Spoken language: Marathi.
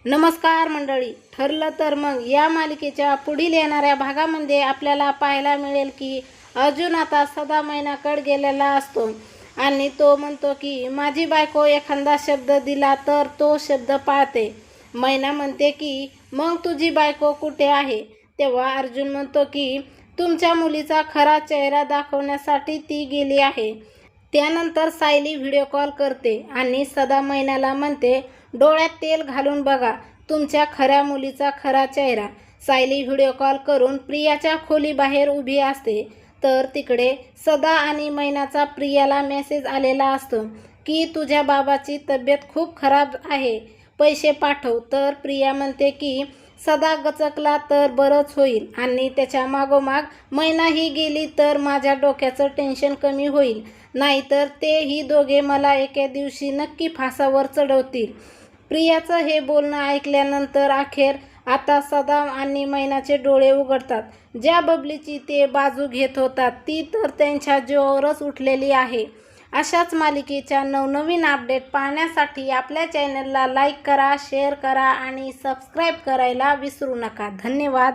नमस्कार मंडळी, ठरलं तर मग या मालिकेच्या पुढील येणाऱ्या भागामध्ये आपल्याला पाहायला मिळेल की अर्जुन आता सदा मैनाकडे गेलेला असतो आणि तो म्हणतो की माझी बायको एखादा शब्द दिला तर तो शब्द पाळते. मैना म्हणते की मग तुझी बायको कुठे आहे? तेव्हा अर्जुन म्हणतो की तुमच्या मुलीचा खरा चेहरा दाखवण्यासाठी ती गेली आहे. त्यानंतर सायली व्हिडिओ कॉल करते आणि सदा मैनाला म्हणते, डोळ्यात तेल घालून बघा तुमच्या खऱ्या मुलीचा खरा चेहरा. सायली व्हिडिओ कॉल करून प्रियाच्या खोलीबाहेर उभी असते, तर तिकडे सदा आणि मैनाचा प्रियाला मेसेज आलेला असतो की तुझ्या बाबाची तब्येत खूप खराब आहे, पैसे पाठव. तर प्रिया म्हणते की सदा गचकला तर बरंच होईल आणि त्याच्या मागोमाग मैनाही गेली तर माझ्या डोक्याचं टेन्शन कमी होईल, नाहीतर ते ही दोघे मला एके दिवशी नक्की फासावर चढवतील. प्रियाचं हे बोलणं ऐकल्यानंतर अखेर आता सदा आणि मैनाचे डोळे उघडतात. ज्या बबलीची ते बाजू घेत होतात ती तर त्यांच्या जीवावरच उठलेली आहे. अशाच मालिकेच्या नवनवीन अपडेट पाहण्यासाठी आपल्या चॅनलला लाईक करा, शेअर करा आणि सबस्क्राईब करायला विसरू नका. धन्यवाद.